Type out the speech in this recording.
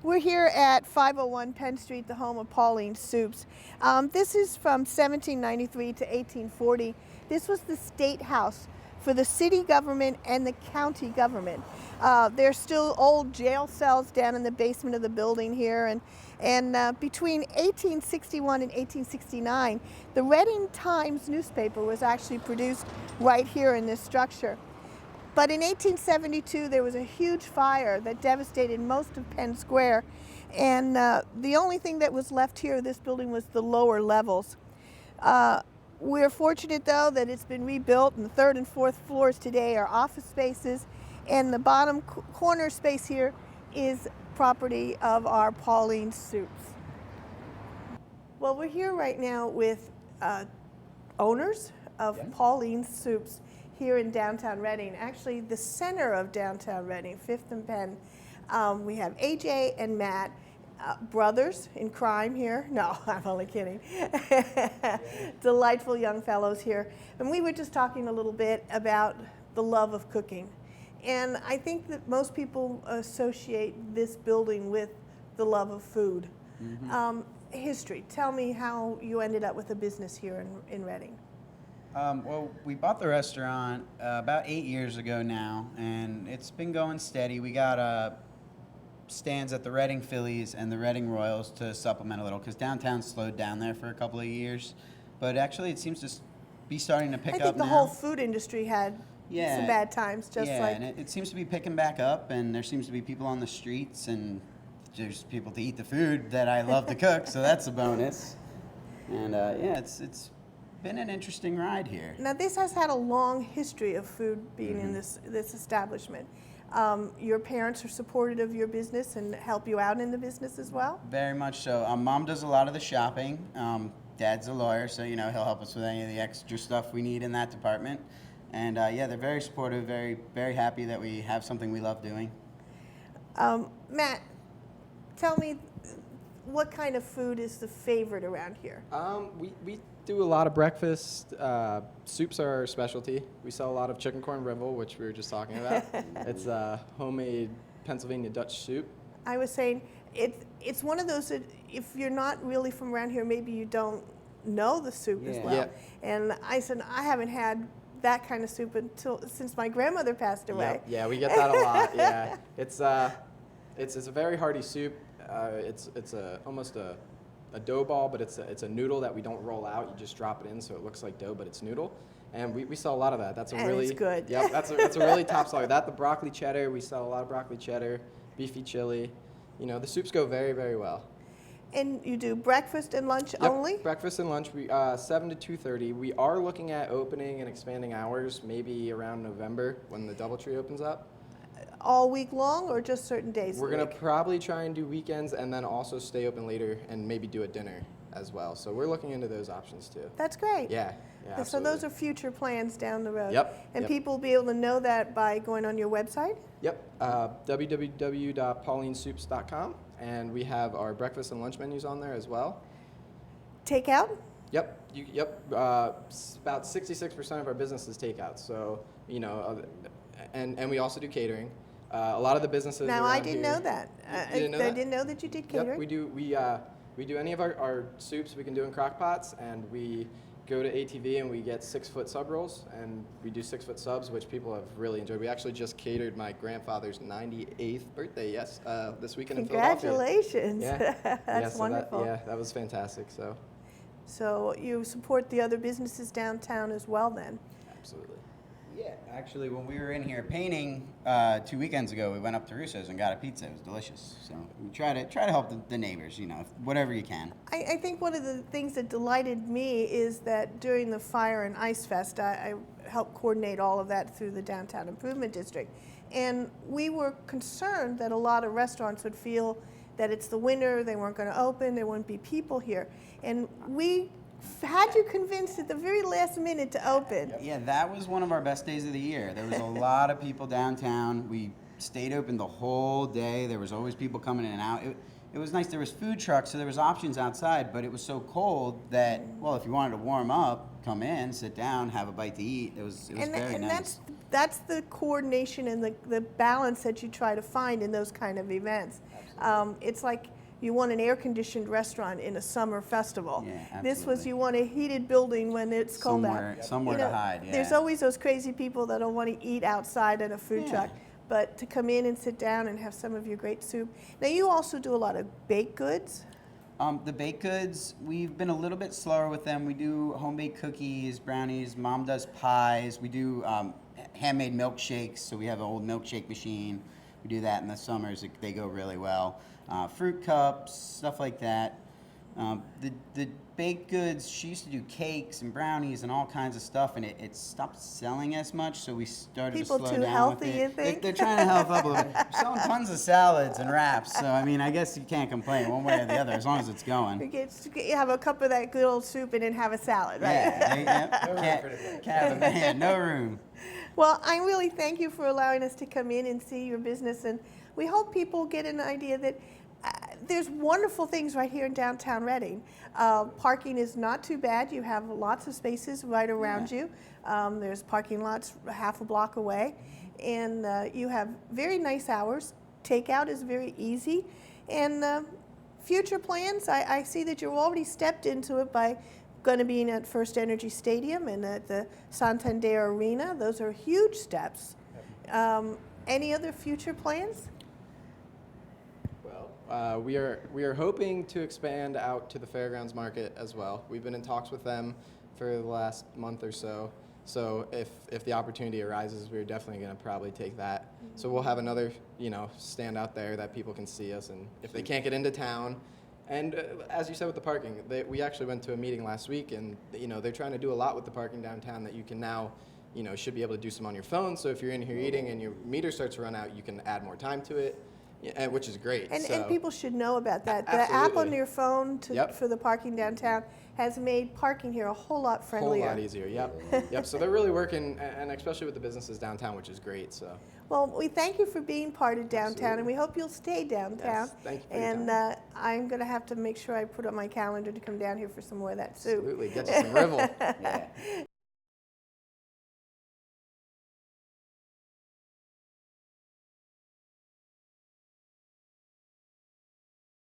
We're here at 501 Penn Street, the home of Pauline Soups. This is from 1793 to 1840. This was the state house for the city government and the county government. There's still old jail cells down in the basement of the building here, and between 1861 and 1869, the Reading Times newspaper was actually produced right here in this structure. But in 1872, there was a huge fire that devastated most of Penn Square, and the only thing that was left here of this building was the lower levels. We're fortunate, though, that it's been rebuilt, and the third and fourth floors today are office spaces, and the bottom corner space here is property of our Pauline Soups. Well, we're here right now with owners of Pauline Soups here in downtown Reading, actually the center of downtown Reading, 5th and Penn. We have AJ and Matt, brothers in crime here. No, I'm only kidding. Delightful young fellows here. And we were just talking a little bit about the love of cooking. And I think that most people associate this building with the love of food. Mm-hmm. History, tell me how you ended up with a business here in Reading. Well, we bought the restaurant about 8 years ago now, and it's been going steady. We got stands at the Reading Phillies and the Reading Royals to supplement a little, because downtown slowed down there for a couple of years. But actually, it seems to be starting to pick up now. I think the whole food industry had some bad times, and it seems to be picking back up, and there seems to be people on the streets, and there's people to eat the food that I love to cook, so that's a bonus. And it's been an interesting ride here. Now, this has had a long history of food being in this establishment. Your parents are supportive of your business and help you out in the business as well? Very much so. Mom does a lot of the shopping. Dad's a lawyer, so he'll help us with any of the extra stuff we need in that department. And they're very supportive, very, very happy that we have something we love doing. Matt, tell me, what kind of food is the favorite around here? We do a lot of breakfast. Soups are our specialty. We sell a lot of chicken corn rivel, which we were just talking about. It's a homemade Pennsylvania Dutch soup. I was saying, it's one of those that if you're not really from around here, maybe you don't know the soup as well. Yep. And I said, I haven't had that kind of soup since my grandmother passed away. Yep. Yeah, we get that a lot. Yeah, it's a very hearty soup. It's almost a dough ball, but it's a noodle that we don't roll out. You just drop it in, so it looks like dough, but it's noodle. And we sell a lot of that. That's a really it's good. Yep, that's a really top seller. That, the broccoli cheddar, we sell a lot of broccoli cheddar, beefy chili. The soups go very, very well. And you do breakfast and lunch Yep, only? Breakfast and lunch, 7 to 2:30. We are looking at opening and expanding hours, maybe around November when the DoubleTree opens up. All week long or just certain days? We're going to probably try and do weekends and then also stay open later and maybe do a dinner as well. So we're looking into those options too. That's great. Yeah, So absolutely. those are future plans down the road. Yep. And people will be able to know that by going on your website? Yep, www.paulinesoups.com, and we have our breakfast and lunch menus on there as well. Takeout? Yep, about 66% of our business is takeout. So, and we also do catering. A lot of the businesses. Now, I didn't know that. You didn't know that? I didn't know that you did catering. Yep, we do. We do any of our soups we can do in crock pots, and we go to ATV and we get 6-foot sub rolls, and we do 6-foot subs, which people have really enjoyed. We actually just catered my grandfather's 98th birthday, this weekend in Philadelphia. Congratulations. Yeah. That's wonderful. That was fantastic. So you support the other businesses downtown as well then? Absolutely. Yeah, actually, when we were in here painting 2 weekends ago, we went up to Russo's and got a pizza. It was delicious. So we try to help the neighbors, whatever you can. I think one of the things that delighted me is that during the Fire and Ice Fest, I helped coordinate all of that through the Downtown Improvement District. And we were concerned that a lot of restaurants would feel that it's the winter, they weren't going to open, there wouldn't be people here. And we had you convinced at the very last minute to open. Yeah, that was one of our best days of the year. There was a lot of people downtown. We stayed open the whole day. There was always people coming in and out. It was nice. There was food trucks, so there was options outside, but it was so cold that, well, if you wanted to warm up, come in, sit down, have a bite to eat. It was very nice. And that's that's the coordination and the balance that you try to find in those kind of events. It's like you want an air-conditioned restaurant in a summer festival. Yeah, This was absolutely. you want a heated building when it's cold out. Somewhere You know, to hide. Yeah. There's always those crazy people that don't want to eat outside at a food Yeah. truck, but to come in and sit down and have some of your great soup. Now you also do a lot of baked goods. The baked goods, we've been a little bit slower with them. We do home baked cookies, brownies. Mom does pies. We do handmade milkshakes. So we have an old milkshake machine. We do that in the summers. They go really well. Fruit cups, stuff like that. The baked goods, she used to do cakes and brownies and all kinds of stuff, and it stopped selling as much, so we started People to slow too down healthy, with it. you think? They're trying to help up a little bit. We're selling tons of salads and wraps, so I mean, I guess you can't complain one way or the other as long as it's going. You have a cup of that good old soup and then have a salad, right? Yeah, can't, no room. Well, I really thank you for allowing us to come in and see your business, and we hope people get an idea that there's wonderful things right here in downtown Reading. Parking is not too bad. You have lots of spaces right around you. There's parking lots half a block away, and you have very nice hours. Takeout is very easy, and future plans, I see that you've already stepped into it by going to be at First Energy Stadium and at the Santander Arena. Those are huge steps. Any other future plans? Well, we are hoping to expand out to the Fairgrounds Market as well. We've been in talks with them for the last month or so. So if the opportunity arises, we're definitely going to probably take that. So we'll have another, stand out there that people can see us, and if they can't get into town. And as you said with the parking, we actually went to a meeting last week, and they're trying to do a lot with the parking downtown that you can now, should be able to do some on your phone. So if you're in here eating and your meter starts to run out, you can add more time to it, which is great. And people should know about that. The Absolutely. app on your phone Yep. for the parking downtown has made parking here a whole lot friendlier. A whole lot easier, yep. So they're really working, and especially with the businesses downtown, which is great. So. Well, we thank you for being part of downtown, Absolutely. and we hope you'll stay downtown. Yes, thank you for your And time. I'm going to have to make sure I put on my calendar to come down here for some more of that soup. Absolutely, get you some Rivel. Yeah.